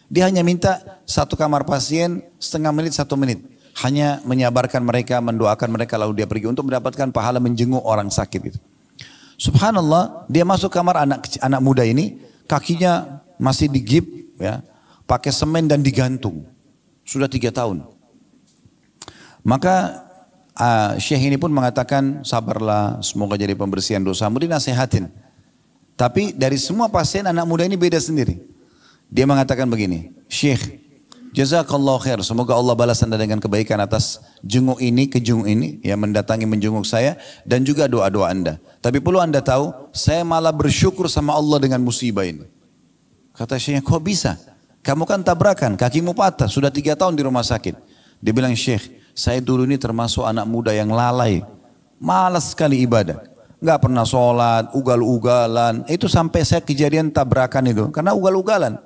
Dia hanya minta satu kamar pasien setengah menit, 1 menit. Hanya menyabarkan mereka, mendoakan mereka lalu dia pergi untuk mendapatkan pahala menjenguk orang sakit itu. Subhanallah, dia masuk kamar anak muda ini, kakinya masih digip, ya, pakai semen dan digantung. Sudah 3 tahun. Maka Syekh ini pun mengatakan, sabarlah, semoga jadi pembersihan dosamu, dinasehatin. Tapi dari semua pasien anak muda ini beda sendiri. Dia mengatakan begini, Syekh, jazakallah khair, semoga Allah balas anda dengan kebaikan atas jenguk ini, kejenguk ini, yang mendatangi menjenguk saya, dan juga doa-doa anda. Tapi perlu anda tahu, saya malah bersyukur sama Allah dengan musibah ini. Kata Syekh, kok bisa? Kamu kan tabrakan, kakimu patah, sudah 3 tahun di rumah sakit. Dia bilang, Syekh, saya dulu ini termasuk anak muda yang lalai, malas sekali ibadah. Nggak pernah sholat, ugal-ugalan. Itu sampai saya kejadian tabrakan itu, karena ugal-ugalan.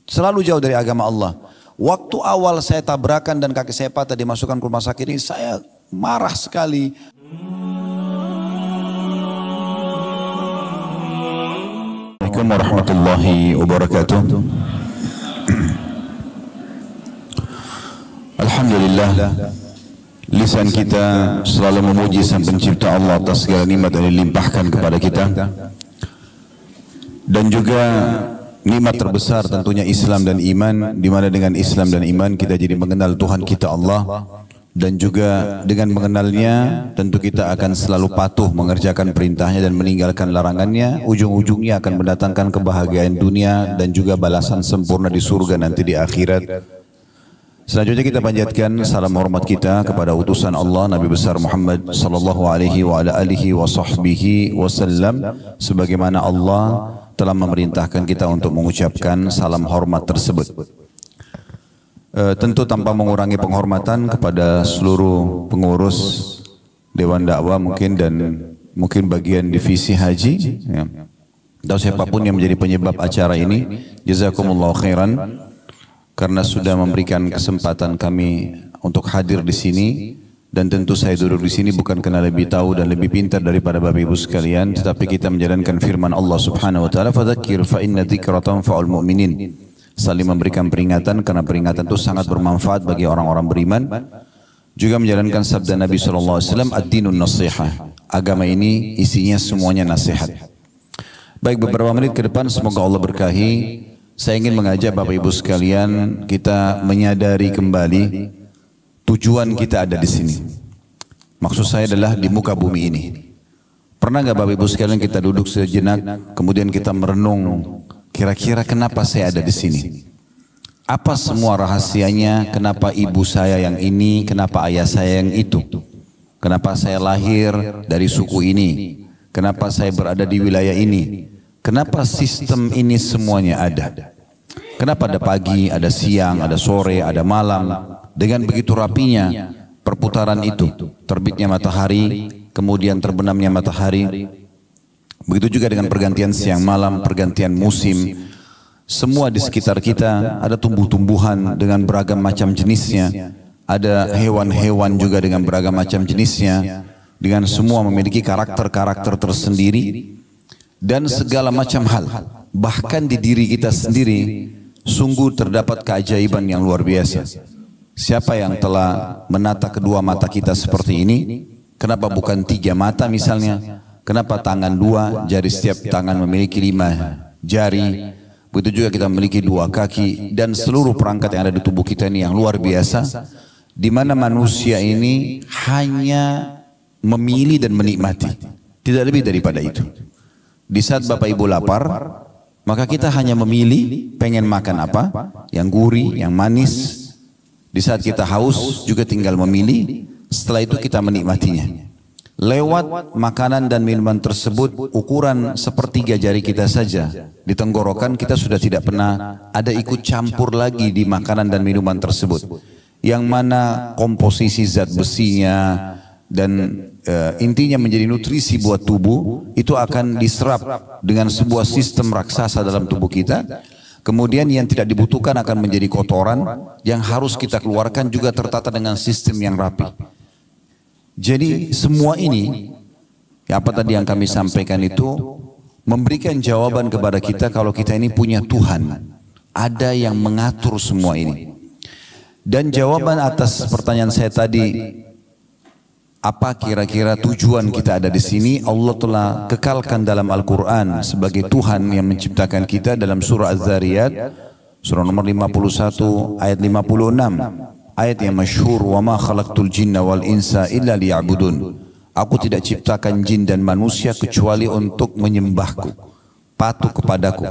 Selalu jauh dari agama Allah. Waktu awal saya tabrakan dan kaki saya patah dimasukkan ke rumah sakit ini, saya marah sekali. Assalamualaikum warahmatullahi wabarakatuh. Alhamdulillah, lisan kita selalu memuji Sang Pencipta Allah atas segala nikmat yang dilimpahkan kepada kita. Dan juga nikmat terbesar tentunya Islam dan iman, di mana dengan Islam dan iman kita jadi mengenal Tuhan kita Allah, dan juga dengan mengenalnya tentu kita akan selalu patuh mengerjakan perintahnya dan meninggalkan larangannya. Ujung-ujungnya akan mendatangkan kebahagiaan dunia dan juga balasan sempurna di surga nanti di akhirat. Selanjutnya kita panjatkan salam hormat kita kepada utusan Allah Nabi besar Muhammad sallallahu alaihi wa ala alihi wa sahbihi wasallam, sebagaimana Allah telah memerintahkan kita untuk mengucapkan salam hormat tersebut. Tentu tanpa mengurangi penghormatan kepada seluruh pengurus Dewan Dakwah mungkin dan mungkin bagian divisi haji, ya, atau siapapun yang menjadi penyebab acara ini, jazakumullah khairan karena sudah memberikan kesempatan kami untuk hadir di sini. Dan tentu saya duduk di sini bukan karena lebih tahu dan lebih pintar daripada Bapak Ibu sekalian, tetapi kita menjalankan firman Allah Subhanahu wa taala, fadzakir fa inna dzikra tanfa'ul mu'minin. Saling memberikan peringatan karena peringatan itu sangat bermanfaat bagi orang-orang beriman. Juga menjalankan sabda Nabi sallallahu alaihi wasallam, ad-dinun nasihah. Agama ini isinya semuanya nasihat. Baik, beberapa menit ke depan semoga Allah berkahi. Saya ingin mengajak Bapak Ibu sekalian kita menyadari kembali tujuan kita ada di sini. Maksud saya adalah di muka bumi ini. Pernah nggak Bapak Ibu sekalian kita duduk sejenak, kemudian kita merenung, kira-kira kenapa saya ada di sini? Apa semua rahasianya? Kenapa ibu saya yang ini? Kenapa ayah saya yang itu? Kenapa saya lahir dari suku ini? Kenapa saya berada di wilayah ini? Kenapa sistem ini semuanya ada? Kenapa ada pagi, ada siang, ada sore, ada malam? Dengan begitu rapinya perputaran itu, terbitnya matahari, kemudian terbenamnya matahari. Begitu juga dengan pergantian siang malam, pergantian musim. Semua di sekitar kita ada tumbuh-tumbuhan dengan beragam macam jenisnya. Ada hewan-hewan juga dengan beragam macam jenisnya. Dengan semua memiliki karakter-karakter tersendiri. Dan segala macam hal, bahkan di diri kita sendiri, sungguh terdapat keajaiban yang luar biasa. Siapa yang telah menata kedua mata kita seperti ini? Kenapa bukan 3 mata misalnya? Kenapa tangan 2, jari setiap tangan memiliki 5 jari? Begitu juga kita memiliki 2 kaki dan seluruh perangkat yang ada di tubuh kita ini yang luar biasa. Di mana manusia ini hanya memilih dan menikmati, tidak lebih daripada itu. Di saat Bapak Ibu lapar, maka kita hanya memilih pengen makan apa, yang gurih, yang manis. Di saat kita haus juga tinggal memilih, setelah itu kita menikmatinya. Lewat makanan dan minuman tersebut, ukuran sepertiga jari kita saja di tenggorokan kita sudah tidak pernah ada ikut campur lagi di makanan dan minuman tersebut. Yang mana komposisi zat besinya dan intinya menjadi nutrisi buat tubuh itu akan diserap dengan sebuah sistem raksasa dalam tubuh kita. Kemudian yang tidak dibutuhkan akan menjadi kotoran yang harus kita keluarkan juga tertata dengan sistem yang rapi. Jadi semua ini apa tadi yang kami sampaikan itu memberikan jawaban kepada kita kalau kita ini punya Tuhan. Ada yang mengatur semua ini. Dan jawaban atas pertanyaan saya tadi, apa kira-kira tujuan kita ada di sini? Allah telah kekalkan dalam Al-Quran sebagai Tuhan yang menciptakan kita dalam surah Az-Zariyat, surah nomor 51 ayat 56. Ayat yang masyhur, wa ma khalaqtul jinna wal insa illa liya'budun. Aku tidak ciptakan jin dan manusia kecuali untuk menyembahku, patuh kepadaku.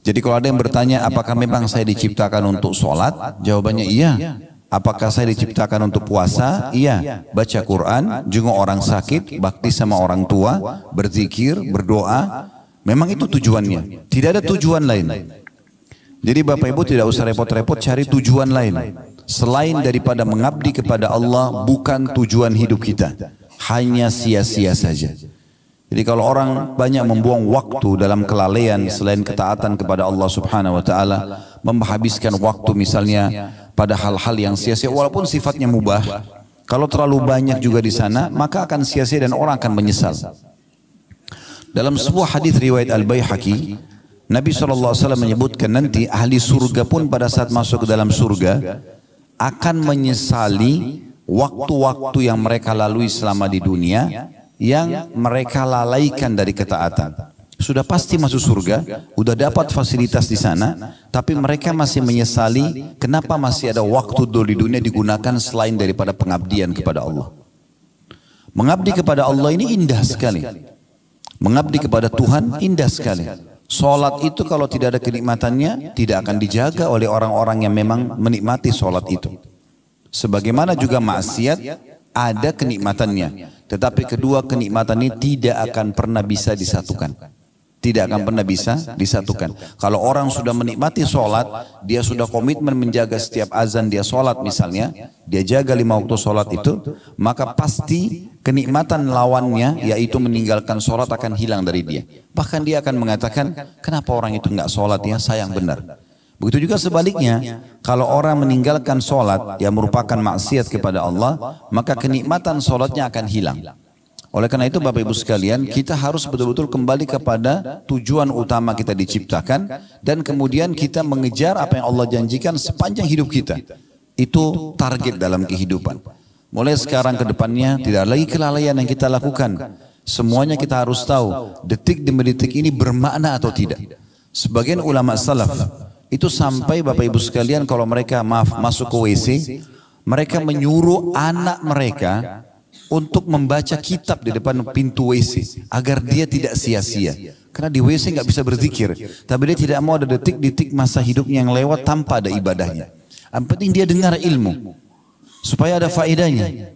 Jadi kalau ada yang bertanya, apakah memang saya diciptakan untuk sholat? Jawabannya iya. Apakah saya diciptakan untuk puasa? Iya. Baca Quran, jenguk orang sakit, bakti sama orang tua, berzikir, berdoa. Memang itu tujuannya. Tidak ada tujuan lain. Jadi Bapak Ibu tidak usah repot-repot cari tujuan lain. Selain daripada mengabdi kepada Allah, bukan tujuan hidup kita. Hanya sia-sia saja. Jadi kalau orang banyak membuang waktu dalam kelalaian selain ketaatan kepada Allah Subhanahu wa taala, menghabiskan waktu misalnya pada hal-hal yang sia-sia walaupun sifatnya mubah, kalau terlalu banyak juga di sana, maka akan sia-sia dan orang akan menyesal. Dalam sebuah hadis riwayat Al-Baihaqi, Nabi SAW menyebutkan nanti ahli surga pun pada saat masuk ke dalam surga akan menyesali waktu-waktu yang mereka lalui selama di dunia yang mereka lalaikan dari ketaatan. Sudah pasti masuk surga, sudah dapat fasilitas di sana, tapi mereka masih menyesali kenapa masih ada waktu dulu di dunia digunakan selain daripada pengabdian kepada Allah. Mengabdi kepada Allah ini indah sekali. Mengabdi kepada Tuhan indah sekali. Salat itu kalau tidak ada kenikmatannya, tidak akan dijaga oleh orang-orang yang memang menikmati salat itu. Sebagaimana juga maksiat, ada kenikmatannya. Tetapi kedua kenikmatan ini tidak akan pernah bisa disatukan. Tidak akan pernah bisa disatukan. Kalau orang sudah menikmati sholat, dia sudah komitmen menjaga setiap azan dia sholat misalnya, dia jaga 5 waktu sholat itu, maka pasti kenikmatan lawannya, yaitu meninggalkan sholat akan hilang dari dia. Bahkan dia akan mengatakan, kenapa orang itu enggak sholat ya, sayang benar. Begitu juga sebaliknya, kalau orang meninggalkan sholat yang merupakan maksiat kepada Allah, maka kenikmatan sholatnya akan hilang. Oleh karena itu Bapak Ibu sekalian, kita harus betul-betul kembali kepada tujuan utama kita diciptakan, dan kemudian kita mengejar apa yang Allah janjikan sepanjang hidup kita. Itu target dalam kehidupan. Mulai sekarang ke depannya tidak lagi kelalaian yang kita lakukan. Semuanya kita harus tahu, detik demi detik ini bermakna atau tidak. Sebagian ulama salaf itu sampai Bapak Ibu sekalian kalau mereka masuk ke WC, mereka menyuruh anak mereka untuk membaca kitab di depan pintu WC agar dia tidak sia-sia. Karena di WC nggak bisa berzikir, tapi dia tidak mau ada detik-detik masa hidupnya yang lewat tanpa ada ibadahnya. Yang penting dia dengar ilmu supaya ada faedahnya.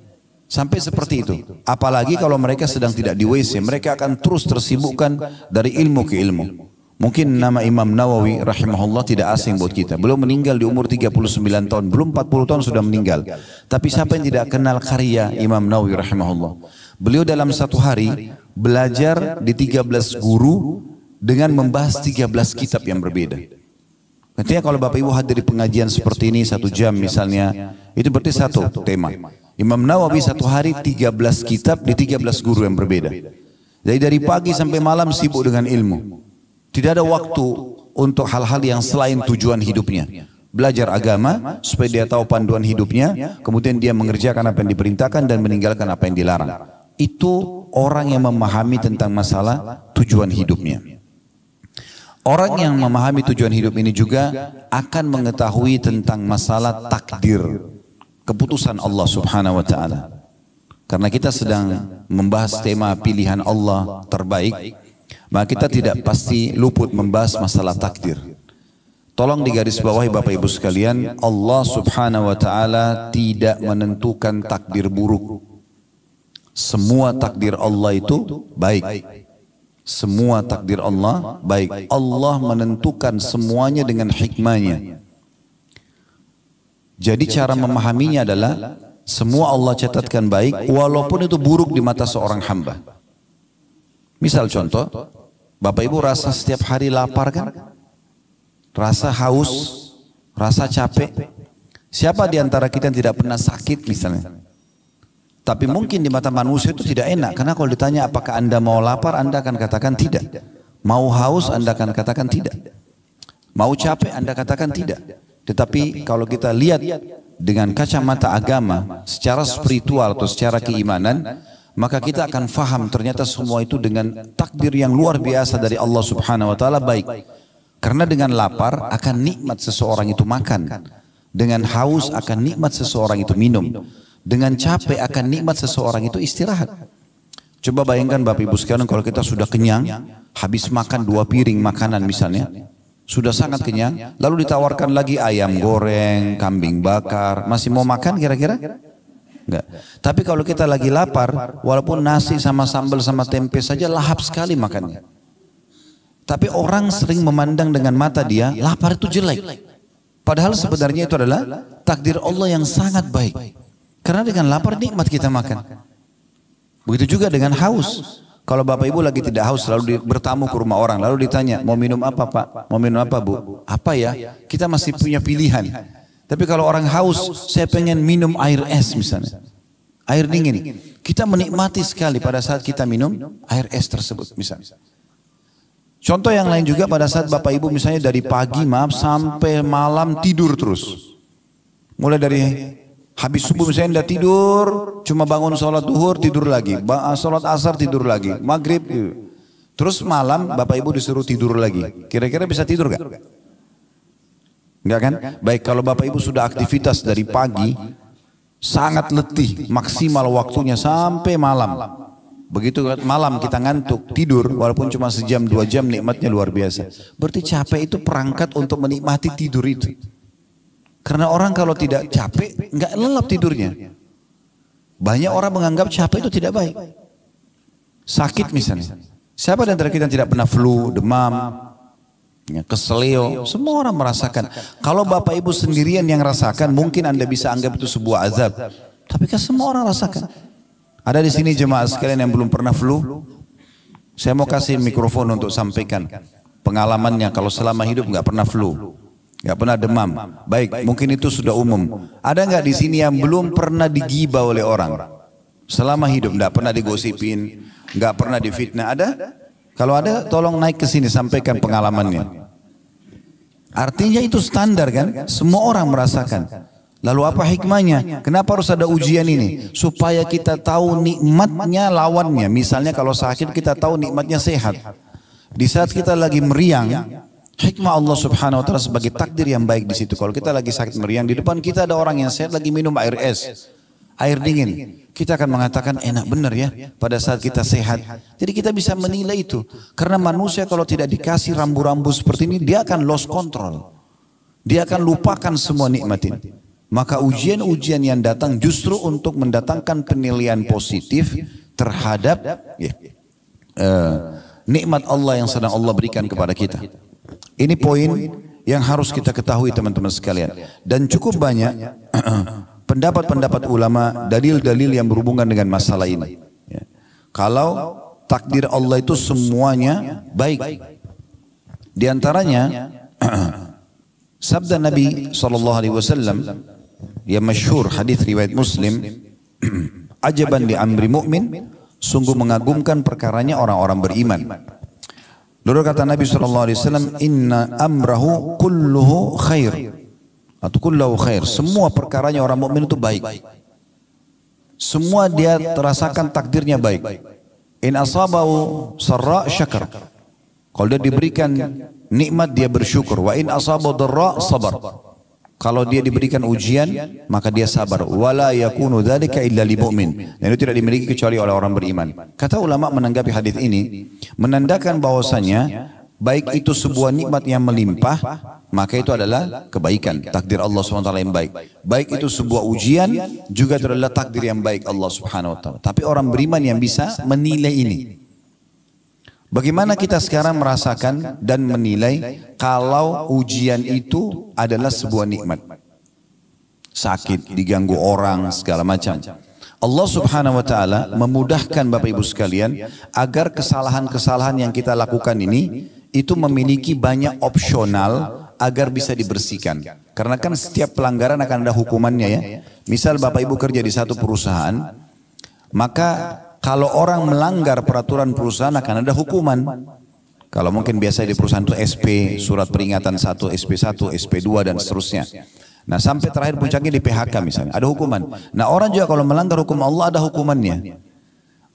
Sampai seperti itu. Apalagi kalau mereka sedang tidak di WC, mereka akan terus tersibukkan dari ilmu ke ilmu. Mungkin nama Imam Nawawi rahimahullah tidak asing buat kita. Beliau meninggal di umur 39 tahun, belum 40 tahun sudah meninggal. Tapi siapa yang tidak kenal karya Imam Nawawi rahimahullah? Beliau dalam satu hari belajar di 13 guru dengan membahas 13 kitab yang berbeda. Nantinya kalau Bapak Ibu hadir di pengajian seperti ini 1 jam misalnya, itu berarti satu tema. Imam Nawawi satu hari 13 kitab di 13 guru yang berbeda. Jadi dari pagi sampai malam sibuk dengan ilmu. Tidak ada waktu untuk hal-hal yang selain tujuan hidupnya. Belajar agama supaya dia tahu panduan hidupnya, kemudian dia mengerjakan apa yang diperintahkan dan meninggalkan apa yang dilarang. Itu orang yang memahami tentang masalah tujuan hidupnya. Orang yang memahami tujuan hidup ini juga akan mengetahui tentang masalah takdir, keputusan Allah Subhanahu wa taala. Karena kita sedang membahas tema pilihan Allah terbaik, maka kita tidak pasti luput membahas masalah takdir. Tolong digarisbawahi Bapak Ibu sekalian, Allah Subhanahu wa taala tidak menentukan takdir buruk. Semua takdir Allah itu baik. Semua takdir Allah baik. Allah menentukan semuanya dengan hikmahnya. Jadi cara memahaminya adalah semua Allah catatkan baik walaupun itu buruk di mata seorang hamba. Misal contoh, Bapak Ibu rasa setiap hari lapar kan? Rasa haus, rasa capek. Siapa di antara kita yang tidak pernah sakit misalnya? Tapi mungkin di mata manusia itu tidak enak. Karena kalau ditanya apakah Anda mau lapar, Anda akan katakan tidak. Mau haus, Anda akan katakan tidak. Mau capek Anda katakan tidak. Tetapi kalau kita lihat dengan kacamata agama, secara spiritual atau secara keimanan, maka kita akan faham ternyata semua itu dengan takdir yang luar biasa dari Allah Subhanahu wa taala baik. Karena dengan lapar akan nikmat seseorang itu makan. Dengan haus akan nikmat seseorang itu minum. Dengan capek akan nikmat seseorang itu istirahat. Coba bayangkan Bapak Ibu sekalian kalau kita sudah kenyang, habis makan 2 piring makanan misalnya, sudah sangat kenyang, lalu ditawarkan lagi ayam goreng, kambing bakar, masih mau makan kira-kira? Enggak. Tapi kalau kita lagi lapar, walaupun nasi sama sambal sama tempe saja lahap sekali makannya. Tapi orang sering memandang dengan mata dia, lapar itu jelek. Padahal sebenarnya itu adalah takdir Allah yang sangat baik. Karena dengan lapar nikmat kita makan. Begitu juga dengan haus. Kalau Bapak Ibu lagi tidak haus, lalu bertamu ke rumah orang, lalu ditanya, mau minum apa Pak? Mau minum apa Bu? Apa ya? Kita masih punya pilihan. Tapi kalau orang haus, saya pengen minum air es misalnya. Air dingin. Kita menikmati sekali pada saat kita minum air es tersebut misalnya. Contoh yang lain juga pada saat Bapak Ibu misalnya dari pagi sampai malam tidur terus. Mulai dari habis subuh misalnya udah tidur, cuma bangun sholat duhur tidur lagi, sholat asar tidur lagi, maghrib. Terus malam Bapak Ibu disuruh tidur lagi. Kira-kira bisa tidur gak? Enggak kan? Baik, kalau Bapak Ibu sudah aktivitas dari pagi, sangat letih, maksimal waktunya sampai malam. Begitu malam kita ngantuk, tidur, walaupun cuma sejam 2 jam nikmatnya luar biasa. Berarti capek itu perangkat untuk menikmati tidur itu. Karena orang kalau tidak capek, nggak lelap tidurnya. Banyak orang menganggap capek itu tidak baik. Sakit misalnya. Siapa di antara kita yang tidak pernah flu, demam, keselio, semua orang merasakan. Kalau Bapak Ibu sendirian yang rasakan, mungkin Anda bisa anggap itu sebuah azab. Tapi kan semua orang rasakan. Ada di sini jemaah sekalian yang belum pernah flu. Saya mau kasih mikrofon untuk sampaikan pengalamannya kalau selama hidup nggak pernah flu, nggak pernah demam. Baik, mungkin itu sudah umum. Ada nggak di sini yang belum pernah digibah oleh orang? Selama hidup nggak pernah digosipin, nggak pernah difitnah. Ada? Kalau ada, tolong naik ke sini sampaikan pengalamannya. Artinya itu standar kan? Semua orang merasakan. Lalu apa hikmahnya? Kenapa harus ada ujian ini? Supaya kita tahu nikmatnya lawannya. Misalnya kalau sakit kita tahu nikmatnya sehat. Di saat kita lagi meriang, hikmah Allah Subhanahu wa taala sebagai takdir yang baik di situ. Kalau kita lagi sakit meriang, di depan kita ada orang yang sehat lagi minum air es, air dingin. Kita akan mengatakan enak benar ya pada saat kita sehat. Jadi kita bisa menilai itu. Karena manusia kalau tidak dikasih rambu-rambu seperti ini, dia akan lost control. Dia akan lupakan semua nikmat ini. Maka ujian-ujian yang datang justru untuk mendatangkan penilaian positif terhadap nikmat Allah yang sedang Allah berikan kepada kita. Ini poin yang harus kita ketahui teman-teman sekalian. Dan cukup banyak pendapat-pendapat ulama, dalil-dalil yang berhubungan dengan masalah ini. Kalau takdir Allah itu semuanya baik. Di antaranya sabda Nabi SAW yang masyhur hadis riwayat Muslim, ajaban li amri mu'min, sungguh mengagumkan perkaranya orang-orang beriman. Lalu kata Nabi SAW, inna amrahu kulluhu khair, atau kulluhu khair, semua perkaranya orang mukmin itu baik. Semua dia terasakan takdirnya baik. In asabahu sarra syakar, kalau dia diberikan nikmat dia bersyukur. Wa in asabahu dharra sabar, kalau dia diberikan ujian maka dia sabar. Wala yakunu dzalika illa lil mu'min, dan itu tidak dimiliki kecuali oleh orang beriman. Kata ulama menanggapi hadis ini menandakan bahwasanya baik itu sebuah nikmat yang melimpah, maka itu adalah kebaikan, takdir Allah SWT yang baik. Baik itu sebuah ujian, juga itu adalah takdir yang baik Allah Subhanahu wa taala. Tapi orang beriman yang bisa menilai ini. Bagaimana kita sekarang merasakan dan menilai kalau ujian itu adalah sebuah nikmat? Sakit, diganggu orang, segala macam. Allah Subhanahu wa taala memudahkan Bapak Ibu sekalian agar kesalahan-kesalahan yang kita lakukan ini itu memiliki banyak opsional agar bisa dibersihkan. Karena kan setiap pelanggaran akan ada hukumannya ya. Misal Bapak Ibu kerja di satu perusahaan, maka kalau orang melanggar peraturan perusahaan akan ada hukuman. Kalau mungkin biasa di perusahaan itu SP, surat peringatan 1, SP1, SP2 dan seterusnya. Nah sampai terakhir puncaknya di PHK misalnya, ada hukuman. Nah orang juga kalau melanggar hukum Allah ada hukumannya.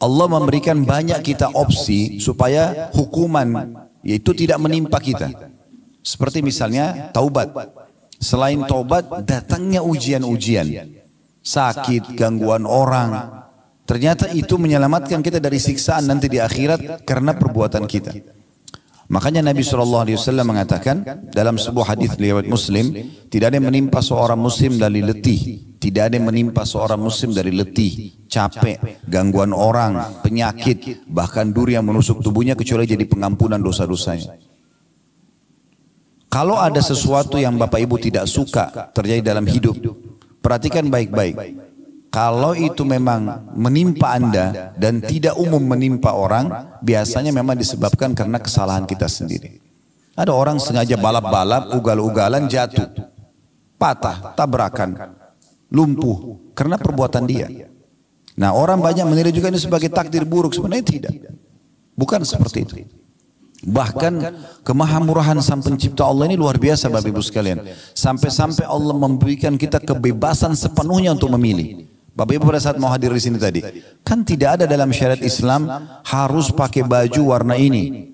Allah memberikan banyak kita opsi supaya hukuman yaitu tidak menimpa kita. Seperti misalnya taubat. Selain taubat datangnya ujian-ujian. Sakit, gangguan orang. Ternyata itu menyelamatkan kita dari siksaan nanti di akhirat karena perbuatan kita. Makanya Nabi SAW mengatakan dalam sebuah hadis riwayat Muslim, tidak ada yang menimpa seorang muslim dari letih, tidak ada yang menimpa seorang muslim dari letih, capek, gangguan orang, penyakit, bahkan duri yang menusuk tubuhnya kecuali jadi pengampunan dosa-dosanya. Kalau ada sesuatu yang Bapak Ibu tidak suka terjadi dalam hidup, perhatikan baik-baik. Kalau itu memang menimpa Anda dan tidak umum menimpa orang, biasanya memang disebabkan karena kesalahan kita sendiri. Ada orang sengaja balap-balap, ugal-ugalan jatuh, patah, tabrakan, lumpuh karena perbuatan dia. Nah orang banyak menilai juga ini sebagai takdir buruk, sebenarnya tidak. Bukan seperti itu. Bahkan kemahamurahan Sang Pencipta Allah ini luar biasa Bapak Ibu sekalian. Sampai-sampai Allah memberikan kita kebebasan sepenuhnya untuk memilih. Bapak Ibu pada saat mau hadir di sini tadi, kan tidak ada dalam syariat Islam harus pakai baju warna ini.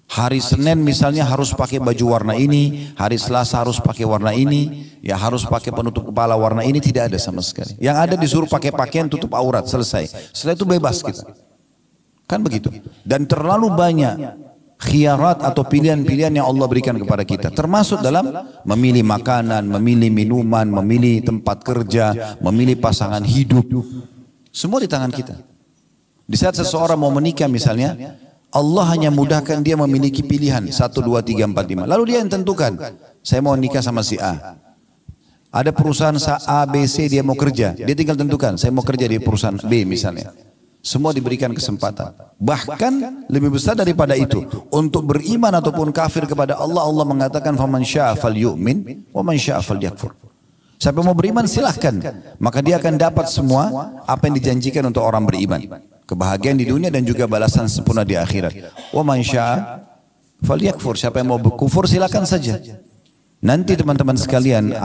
Hari Senin misalnya harus pakai baju warna ini, hari Selasa harus pakai warna ini, ya harus pakai penutup kepala warna ini, tidak ada sama sekali. Yang ada disuruh pakai pakaian tutup aurat, selesai. Setelah itu bebas kita. Kan begitu. Dan terlalu banyak khiyarat atau pilihan-pilihan yang Allah berikan kepada kita, termasuk dalam memilih makanan, memilih minuman, memilih tempat kerja, memilih pasangan hidup, semua di tangan kita. Di saat seseorang mau menikah misalnya, Allah hanya mudahkan dia memiliki pilihan 1, 2, 3, 4, 5, lalu dia yang tentukan, saya mau nikah sama si A. Ada perusahaan A, B, C dia mau kerja, dia tinggal tentukan, saya mau kerja di perusahaan B misalnya. Semua diberikan kesempatan. Bahkan lebih besar daripada itu, untuk beriman ataupun kafir kepada Allah, Allah mengatakan faman syaa falyu'min wa man syaa falyakfur. Siapa mau beriman silahkan, maka dia akan dapat semua apa yang dijanjikan untuk orang beriman. Kebahagiaan di dunia dan juga balasan sempurna di akhirat. Wa man syaa falyakfur. Siapa yang mau berkufur silahkan saja. Nanti teman-teman sekalian,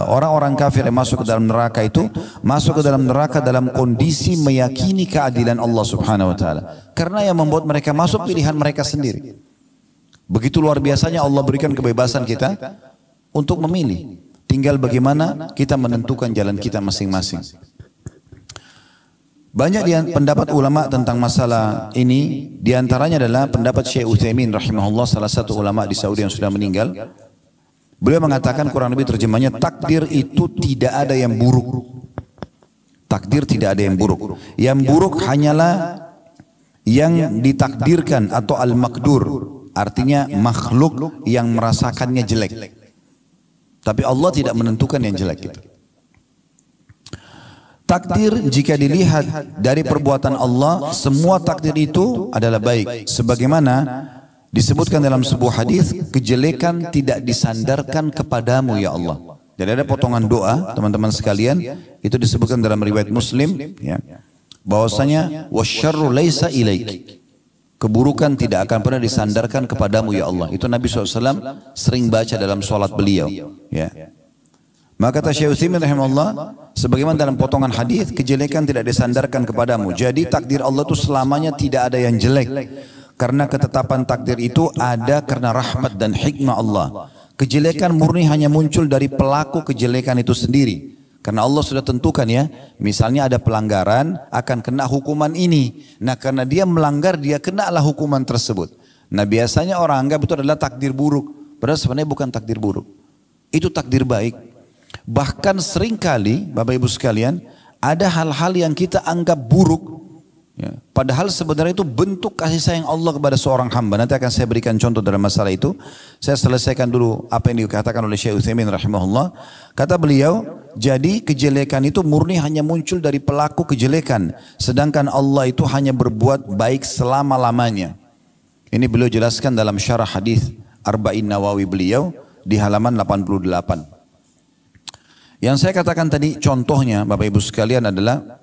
orang-orang kafir yang masuk ke dalam neraka itu masuk ke dalam neraka dalam kondisi meyakini keadilan Allah Subhanahu wa taala. Karena yang membuat mereka masuk pilihan mereka sendiri. Begitu luar biasanya Allah berikan kebebasan kita untuk memilih. Tinggal bagaimana kita menentukan jalan kita masing-masing. Banyak pendapat ulama tentang masalah ini, diantaranya adalah pendapat Syekh Utsaimin rahimahullah, salah satu ulama di Saudi yang sudah meninggal. Beliau mengatakan kurang lebih terjemahnya, takdir itu tidak ada yang buruk. Takdir tidak ada yang buruk. Yang buruk hanyalah yang ditakdirkan atau al-makdur. Artinya makhluk yang merasakannya jelek. Tapi Allah tidak menentukan yang jelek itu. Takdir jika dilihat dari perbuatan Allah, semua takdir itu adalah baik. Sebagaimana disebutkan dalam sebuah hadis, kejelekan tidak disandarkan kepadamu ya Allah. Jadi ada potongan doa teman-teman sekalian, itu disebutkan dalam riwayat Muslim, ya, bahwasanya wasyarru laisa ilaik. Keburukan tidak akan pernah disandarkan kepadamu ya Allah. Itu Nabi SAW sering baca dalam sholat beliau. Ya. Maka kata Syekh Utsaimin rahimahullah, sebagaimana dalam potongan hadis, kejelekan tidak disandarkan kepadamu. Jadi takdir Allah itu selamanya tidak ada yang jelek. Karena ketetapan takdir itu ada karena rahmat dan hikmah Allah. Kejelekan murni hanya muncul dari pelaku kejelekan itu sendiri. Karena Allah sudah tentukan ya, misalnya ada pelanggaran akan kena hukuman ini. Nah karena dia melanggar, dia kenalah hukuman tersebut. Nah biasanya orang anggap itu adalah takdir buruk. Padahal sebenarnya bukan takdir buruk. Itu takdir baik. Bahkan seringkali Bapak Ibu sekalian, ada hal-hal yang kita anggap buruk. Ya, padahal sebenarnya itu bentuk kasih sayang Allah kepada seorang hamba. Nanti akan saya berikan contoh dalam masalah itu. Saya selesaikan dulu apa yang dikatakan oleh Syekh Utsaimin rahimahullah. Kata beliau, jadi kejelekan itu murni hanya muncul dari pelaku kejelekan. Sedangkan Allah itu hanya berbuat baik selama-lamanya. Ini beliau jelaskan dalam syarah hadis Arba'in Nawawi beliau di halaman 88. Yang saya katakan tadi contohnya Bapak Ibu sekalian adalah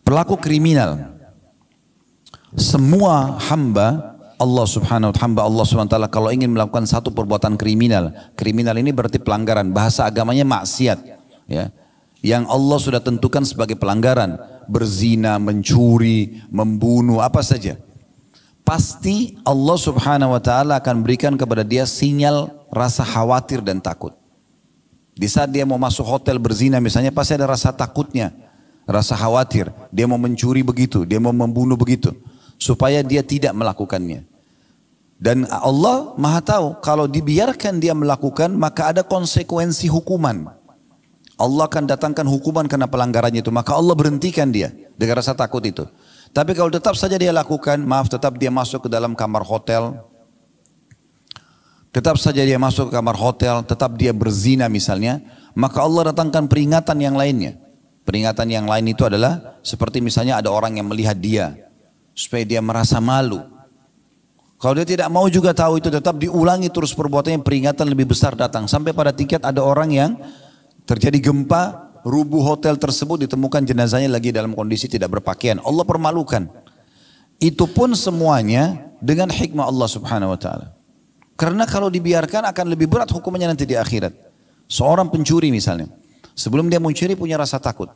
pelaku kriminal. Semua hamba Allah subhanahu wa ta'ala, hamba Allah subhanahu wa ta'ala kalau ingin melakukan satu perbuatan kriminal, kriminal ini berarti pelanggaran, bahasa agamanya maksiat, ya, yang Allah sudah tentukan sebagai pelanggaran, berzina, mencuri, membunuh, apa saja. Pasti Allah subhanahu wa ta'ala akan berikan kepada dia sinyal rasa khawatir dan takut. Di saat dia mau masuk hotel berzina misalnya, pasti ada rasa takutnya, rasa khawatir. Dia mau mencuri begitu, dia mau membunuh begitu, supaya dia tidak melakukannya. Dan Allah maha tahu, kalau dibiarkan dia melakukan, maka ada konsekuensi hukuman. Allah akan datangkan hukuman karena pelanggarannya itu, maka Allah berhentikan dia dengan rasa takut itu. Tapi kalau tetap saja dia lakukan, maaf, tetap dia masuk ke dalam kamar hotel, tetap saja dia masuk ke kamar hotel, tetap dia berzina misalnya, maka Allah datangkan peringatan yang lainnya. Peringatan yang lain itu adalah seperti misalnya ada orang yang melihat dia, supaya dia merasa malu. Kalau dia tidak mau juga tahu itu, tetap diulangi terus perbuatannya, peringatan lebih besar datang. Sampai pada tingkat ada orang yang terjadi gempa, rubuh hotel tersebut, ditemukan jenazahnya lagi dalam kondisi tidak berpakaian. Allah permalukan. Itu pun semuanya dengan hikmah Allah subhanahu wa ta'ala. Karena kalau dibiarkan akan lebih berat hukumannya nanti di akhirat. Seorang pencuri misalnya, sebelum dia mencuri punya rasa takut.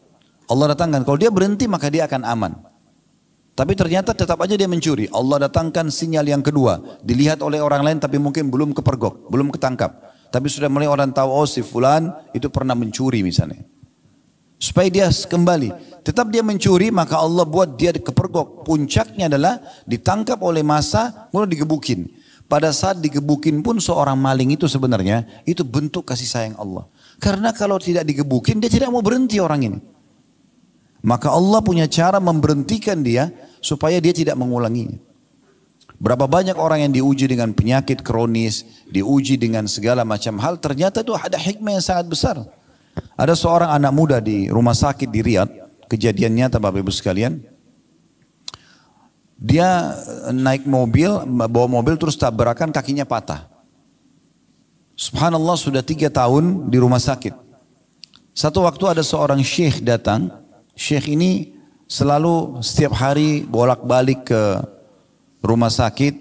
Allah datangkan, kalau dia berhenti maka dia akan aman. Tapi ternyata tetap aja dia mencuri. Allah datangkan sinyal yang kedua. Dilihat oleh orang lain tapi mungkin belum kepergok, belum ketangkap. Tapi sudah mulai orang tahu, oh si fulan itu pernah mencuri misalnya. Supaya dia kembali. Tetap dia mencuri, maka Allah buat dia kepergok. Puncaknya adalah ditangkap oleh massa, kemudian digebukin. Pada saat digebukin pun seorang maling itu sebenarnya, itu bentuk kasih sayang Allah. Karena kalau tidak digebukin, dia tidak mau berhenti orang ini. Maka Allah punya cara memberhentikan dia supaya dia tidak mengulanginya. Berapa banyak orang yang diuji dengan penyakit kronis, diuji dengan segala macam hal, ternyata itu ada hikmah yang sangat besar. Ada seorang anak muda di rumah sakit di Riyadh, kejadian nyata Bapak Ibu sekalian. Dia naik mobil, bawa mobil terus tabrakan, kakinya patah. Subhanallah, sudah 3 tahun di rumah sakit. Satu waktu ada seorang syekh datang. Syekh ini selalu setiap hari bolak-balik ke rumah sakit,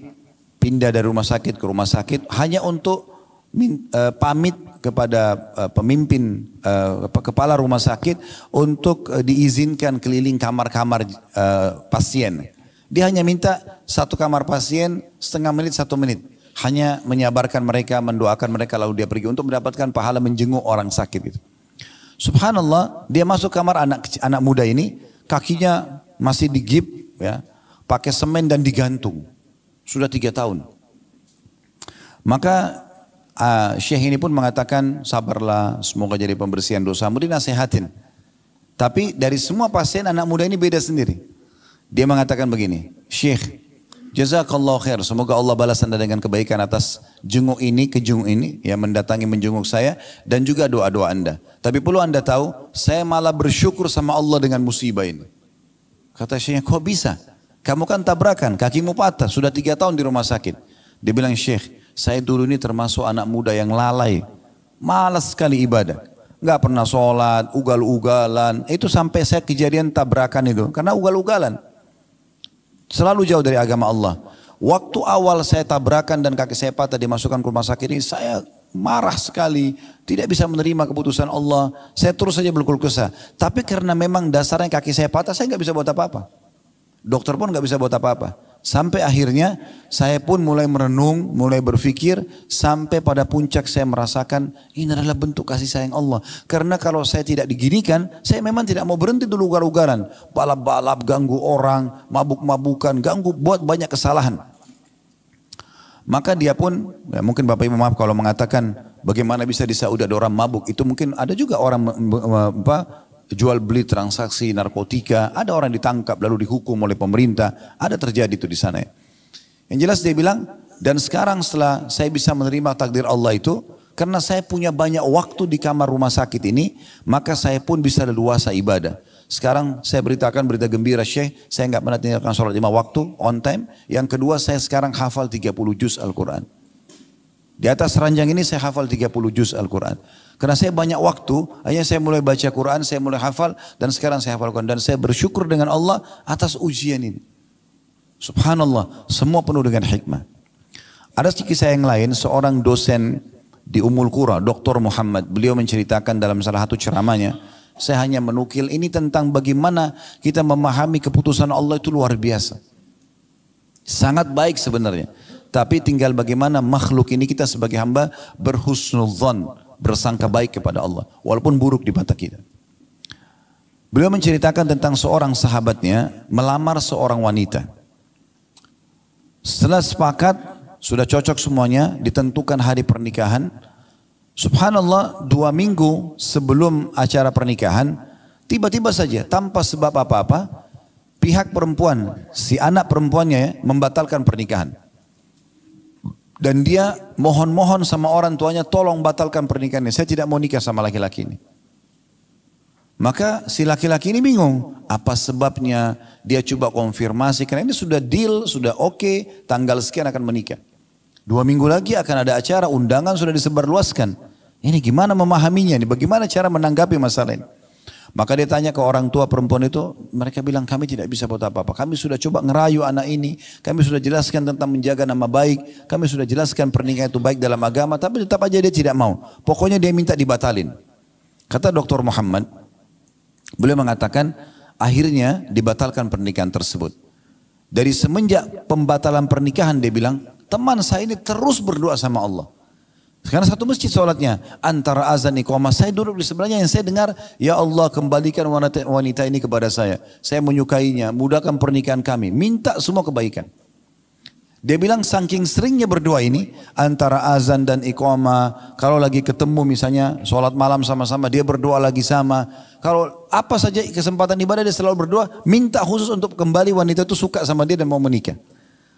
pindah dari rumah sakit ke rumah sakit hanya untuk pamit kepada pemimpin kepala rumah sakit untuk diizinkan keliling kamar-kamar pasien. Dia hanya minta satu kamar pasien setengah menit, 1 menit. Hanya menyabarkan mereka, mendoakan mereka, lalu dia pergi untuk mendapatkan pahala menjenguk orang sakit itu. Subhanallah, dia masuk kamar anak muda ini, kakinya masih digip, ya, pakai semen dan digantung. Sudah 3 tahun. Maka Syekh ini pun mengatakan, sabarlah, semoga jadi pembersihan dosamu, dinasehatin. Tapi dari semua pasien, anak muda ini beda sendiri. Dia mengatakan begini, Syekh, jazakallah khair, semoga Allah balas anda dengan kebaikan atas jenguk ini, kejenguk ini, yang mendatangi menjenguk saya, dan juga doa-doa anda. Tapi perlu anda tahu, saya malah bersyukur sama Allah dengan musibah ini. Kata Syekh, kok bisa? Kamu kan tabrakan, kakimu patah, sudah 3 tahun di rumah sakit. Dia bilang, Syekh, saya dulu ini termasuk anak muda yang lalai, malas sekali ibadah. Nggak pernah sholat, ugal-ugalan. Itu sampai saya kejadian tabrakan itu, karena ugal-ugalan. Selalu jauh dari agama Allah. Waktu awal saya tabrakan dan kaki saya patah dimasukkan ke rumah sakit ini, saya marah sekali. Tidak bisa menerima keputusan Allah. Saya terus saja berkeluh kesah. Tapi karena memang dasarnya kaki saya patah, saya nggak bisa buat apa-apa. Dokter pun nggak bisa buat apa-apa. Sampai akhirnya saya pun mulai merenung, mulai berpikir, sampai pada puncak saya merasakan ini adalah bentuk kasih sayang Allah. Karena kalau saya tidak diginikan, saya memang tidak mau berhenti dulu ugal-ugalan. Balap-balap, ganggu orang, mabuk-mabukan, ganggu, buat banyak kesalahan. Maka dia pun, ya mungkin Bapak Ibu maaf kalau mengatakan bagaimana bisa di Saudi ada orang mabuk. Itu mungkin ada juga orang jual beli transaksi narkotika, ada orang ditangkap lalu dihukum oleh pemerintah, ada terjadi itu di sana. Yang jelas dia bilang, dan sekarang setelah saya bisa menerima takdir Allah itu, karena saya punya banyak waktu di kamar rumah sakit ini, maka saya pun bisa leluasa ibadah. Sekarang saya beritakan berita gembira Syekh, saya nggak pernah tinggalkan sholat 5 waktu, on time. Yang kedua, saya sekarang hafal 30 juz Al-Quran. Di atas ranjang ini saya hafal 30 juz Al-Quran. Karena saya banyak waktu, hanya saya mulai baca Quran, saya mulai hafal, dan sekarang saya hafal Quran. Dan saya bersyukur dengan Allah atas ujian ini. Subhanallah, semua penuh dengan hikmah. Ada kisah yang lain, seorang dosen di Ummul Qura, Dr. Muhammad, beliau menceritakan dalam salah satu ceramahnya, saya hanya menukil ini tentang bagaimana kita memahami keputusan Allah itu luar biasa. Sangat baik sebenarnya. Tapi tinggal bagaimana makhluk ini kita sebagai hamba berhusnudzon, bersangka baik kepada Allah. Walaupun buruk di mata kita. Beliau menceritakan tentang seorang sahabatnya melamar seorang wanita. Setelah sepakat, sudah cocok semuanya, ditentukan hari pernikahan. Subhanallah, 2 minggu sebelum acara pernikahan, tiba-tiba saja tanpa sebab apa-apa, pihak perempuan, si anak perempuannya membatalkan pernikahan. Dan dia mohon-mohon sama orang tuanya, tolong batalkan pernikahannya, saya tidak mau nikah sama laki-laki ini. Maka si laki-laki ini bingung, apa sebabnya? Dia coba konfirmasi, karena ini sudah deal, sudah oke, tanggal sekian akan menikah. 2 minggu lagi akan ada acara, undangan sudah disebarluaskan. Ini gimana memahaminya, ini bagaimana cara menanggapi masalah ini? Maka dia tanya ke orang tua perempuan itu, mereka bilang kami tidak bisa buat apa-apa. Kami sudah coba ngerayu anak ini, kami sudah jelaskan tentang menjaga nama baik, kami sudah jelaskan pernikahan itu baik dalam agama, tapi tetap aja dia tidak mau. Pokoknya dia minta dibatalin. Kata Dr. Muhammad, beliau mengatakan akhirnya dibatalkan pernikahan tersebut. Dari semenjak pembatalan pernikahan dia bilang, teman saya ini terus berdoa sama Allah. Sekarang satu masjid sholatnya, antara azan iqamah, saya duduk di sebelahnya, yang saya dengar, ya Allah kembalikan wanita ini kepada saya menyukainya, mudahkan pernikahan kami, minta semua kebaikan. Dia bilang saking seringnya berdoa ini, antara azan dan iqamah, kalau lagi ketemu misalnya sholat malam sama-sama, dia berdoa lagi sama. Kalau apa saja kesempatan ibadah dia selalu berdoa, minta khusus untuk kembali wanita itu suka sama dia dan mau menikah.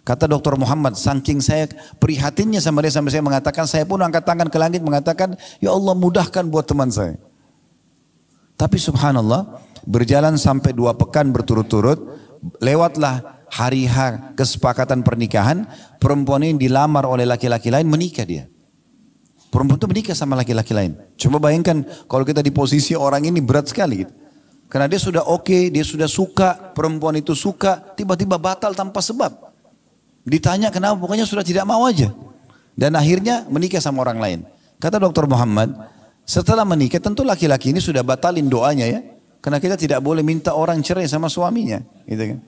Kata Dr. Muhammad, saking saya prihatinnya sama dia sampai saya mengatakan, saya pun angkat tangan ke langit mengatakan, ya Allah mudahkan buat teman saya. Tapi subhanallah, berjalan sampai 2 pekan berturut-turut, lewatlah hari H kesepakatan pernikahan, perempuan ini dilamar oleh laki-laki lain, menikah dia. Perempuan itu menikah sama laki-laki lain. Coba bayangkan kalau kita di posisi orang ini, berat sekali gitu. Karena dia sudah oke, dia sudah suka, perempuan itu suka, tiba-tiba batal tanpa sebab. Ditanya kenapa, pokoknya sudah tidak mau aja. Dan akhirnya menikah sama orang lain. Kata Dr. Muhammad, setelah menikah tentu laki-laki ini sudah batalin doanya ya. Karena kita tidak boleh minta orang cerai sama suaminya. Gitu kan.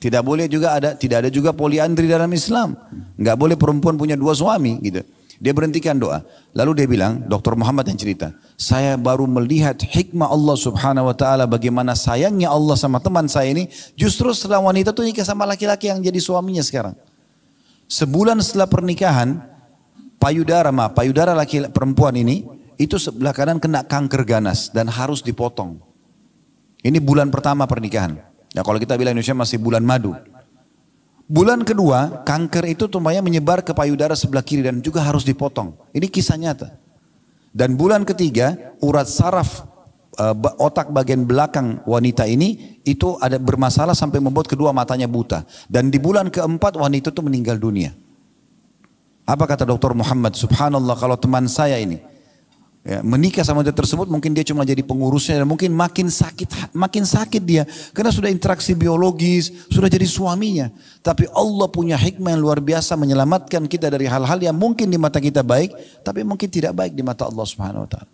Tidak boleh juga tidak ada juga poliandri dalam Islam. Nggak boleh perempuan punya 2 suami gitu. Dia berhentikan doa. Lalu dia bilang, Dr. Muhammad yang cerita, saya baru melihat hikmah Allah subhanahu wa ta'ala, bagaimana sayangnya Allah sama teman saya ini, justru setelah wanita itu nikah sama laki-laki yang jadi suaminya sekarang. Sebulan setelah pernikahan, payudara perempuan ini, itu sebelah kanan kena kanker ganas dan harus dipotong. Ini bulan pertama pernikahan. Ya kalau kita bilang Indonesia masih bulan madu. Bulan kedua, kanker itu tumpahnya menyebar ke payudara sebelah kiri dan juga harus dipotong. Ini kisah nyata. Dan bulan ketiga, urat saraf otak bagian belakang wanita ini itu ada bermasalah sampai membuat kedua matanya buta. Dan di bulan keempat wanita itu meninggal dunia. Apa kata Dr. Muhammad? Subhanallah, kalau teman saya ini ya, menikah sama dia tersebut, mungkin dia cuma jadi pengurusnya dan mungkin makin sakit dia karena sudah interaksi biologis, sudah jadi suaminya. Tapi Allah punya hikmah yang luar biasa menyelamatkan kita dari hal-hal yang mungkin di mata kita baik, tapi mungkin tidak baik di mata Allah Subhanahu wa taala.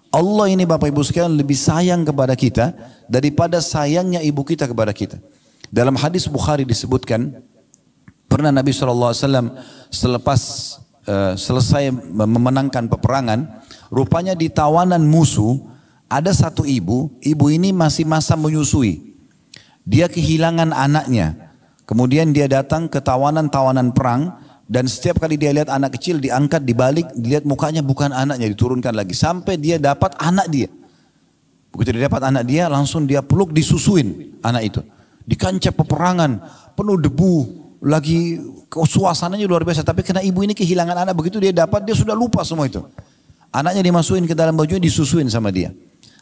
Allah ini Bapak Ibu sekalian lebih sayang kepada kita daripada sayangnya ibu kita kepada kita. Dalam hadis Bukhari disebutkan, pernah Nabi SAW selepas selesai memenangkan peperangan, rupanya di tawanan musuh ada satu ibu ini masih masa menyusui. Dia kehilangan anaknya. Kemudian dia datang ke tawanan perang. Dan setiap kali dia lihat anak kecil diangkat, dibalik, dilihat mukanya bukan anaknya, diturunkan lagi. Sampai dia dapat anak dia. Begitu dia dapat anak dia, langsung dia peluk, disusuin anak itu. Di kancah peperangan, penuh debu, lagi suasananya luar biasa. Tapi karena ibu ini kehilangan anak, begitu dia dapat, dia sudah lupa semua itu. Anaknya dimasukin ke dalam bajunya, disusuin sama dia.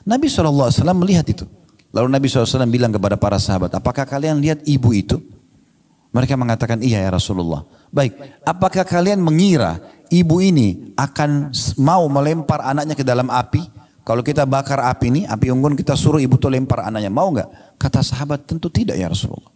Nabi SAW melihat itu. Lalu Nabi SAW bilang kepada para sahabat, apakah kalian lihat ibu itu? Mereka mengatakan, iya ya Rasulullah. Baik, apakah kalian mengira ibu ini akan mau melempar anaknya ke dalam api? Kalau kita bakar api ini, api unggun, kita suruh ibu itu lempar anaknya, mau nggak? Kata sahabat, tentu tidak ya Rasulullah.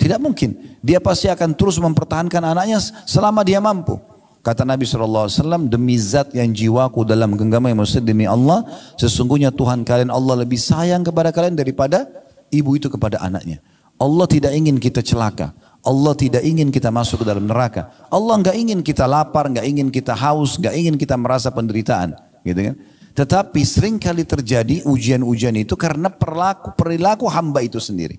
Tidak mungkin. Dia pasti akan terus mempertahankan anaknya selama dia mampu. Kata Nabi SAW, demi zat yang jiwaku dalam genggaman yang maksud demi Allah, sesungguhnya Tuhan kalian Allah lebih sayang kepada kalian daripada ibu itu kepada anaknya. Allah tidak ingin kita celaka. Allah tidak ingin kita masuk ke dalam neraka. Allah nggak ingin kita lapar, nggak ingin kita haus, nggak ingin kita merasa penderitaan, gitu kan? Tetapi sering kali terjadi ujian-ujian itu karena perilaku hamba itu sendiri.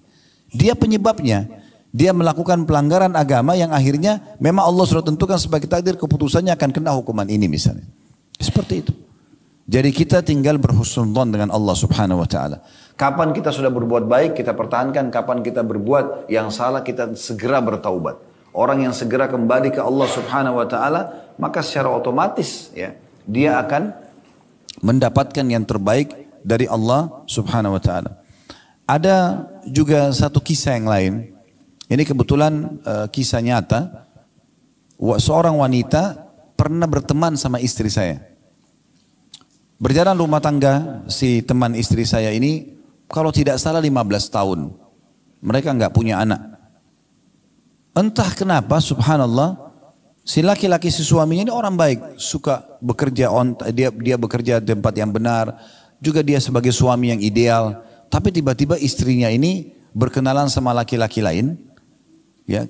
Dia penyebabnya. Dia melakukan pelanggaran agama yang akhirnya memang Allah sudah tentukan sebagai takdir keputusannya akan kena hukuman ini misalnya. Seperti itu. Jadi kita tinggal berhusnudzon dengan Allah Subhanahu wa taala. Kapan kita sudah berbuat baik kita pertahankan, kapan kita berbuat yang salah kita segera bertaubat. Orang yang segera kembali ke Allah Subhanahu wa taala, maka secara otomatis ya, dia akan mendapatkan yang terbaik dari Allah Subhanahu wa taala. Ada juga satu kisah yang lain. Ini kebetulan kisah nyata. Seorang wanita pernah berteman sama istri saya. Berjalan rumah tangga si teman istri saya ini, kalau tidak salah 15 tahun. Mereka nggak punya anak. Entah kenapa, subhanallah, si laki-laki si suaminya ini orang baik, suka bekerja, dia bekerja di tempat yang benar, juga dia sebagai suami yang ideal. Tapi tiba-tiba istrinya ini berkenalan sama laki-laki lain. Ya,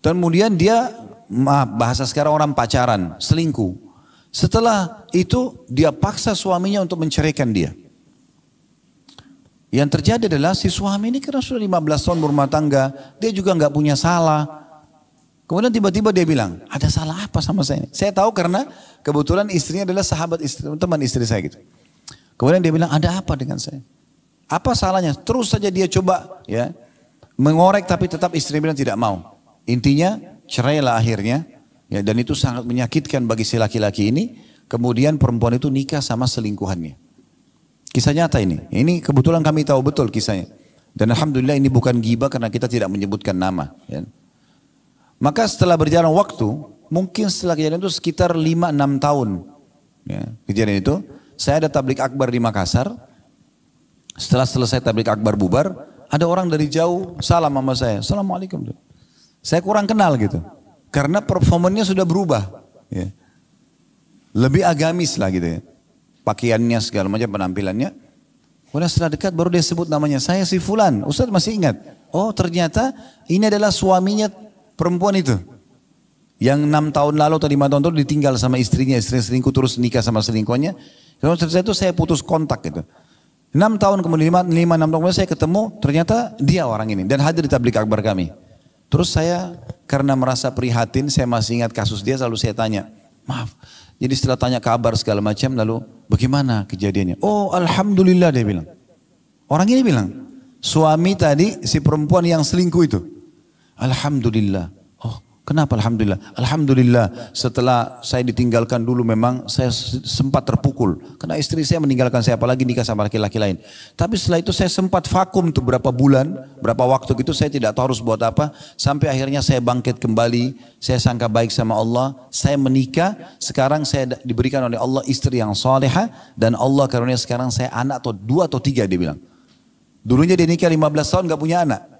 kemudian dia, bahasa sekarang orang pacaran, selingkuh. Setelah itu dia paksa suaminya untuk menceraikan dia. Yang terjadi adalah si suami ini karena sudah 15 tahun berumah tangga, dia juga nggak punya salah. Kemudian tiba-tiba dia bilang, ada salah apa sama saya? Saya tahu karena kebetulan istrinya adalah sahabat istri, teman istri saya gitu. Kemudian dia bilang, ada apa dengan saya? Apa salahnya? Terus saja dia coba ya mengorek, tapi tetap istri bilang tidak mau. Intinya cerailah akhirnya, ya, dan itu sangat menyakitkan bagi si laki-laki ini. Kemudian perempuan itu nikah sama selingkuhannya. Kisah nyata ini. Ini kebetulan kami tahu betul kisahnya. Dan alhamdulillah ini bukan ghibah karena kita tidak menyebutkan nama. Ya. Maka setelah berjalan waktu, mungkin setelah kejadian itu sekitar 5-6 tahun. Ya, kejadian itu, saya ada tablik akbar di Makassar. Setelah selesai tablik akbar bubar, ada orang dari jauh salam sama saya. Assalamualaikum. Saya kurang kenal gitu. Karena performanya sudah berubah. Ya. Lebih agamis lah gitu ya. Pakaiannya segala macam penampilannya. Kemudian setelah dekat baru dia sebut namanya. Saya si Fulan. Ustaz masih ingat. Oh ternyata ini adalah suaminya perempuan itu. Yang 6 tahun lalu atau 5 tahun lalu ditinggal sama istrinya. Istri selingkuh terus nikah sama selingkuhannya. Lalu setelah itu saya putus kontak gitu. 6 tahun kemudian, 5-6 tahun kemudian saya ketemu, ternyata dia orang ini. Dan hadir di tablik akbar kami. Terus saya karena merasa prihatin, saya masih ingat kasus dia, lalu saya tanya, maaf. Jadi setelah tanya kabar segala macam, lalu bagaimana kejadiannya? Oh alhamdulillah dia bilang. Orang ini bilang, suami tadi si perempuan yang selingkuh itu. Alhamdulillah. Kenapa alhamdulillah? Alhamdulillah setelah saya ditinggalkan dulu memang saya sempat terpukul. Karena istri saya meninggalkan saya apalagi nikah sama laki-laki lain. Tapi setelah itu saya sempat vakum tuh berapa bulan, berapa waktu gitu saya tidak tahu harus buat apa. Sampai akhirnya saya bangkit kembali, saya sangka baik sama Allah, saya menikah. Sekarang saya diberikan oleh Allah istri yang salehah dan Allah karunia sekarang saya anak atau 2 atau 3 dia bilang. Dulunya dia nikah 15 tahun gak punya anak.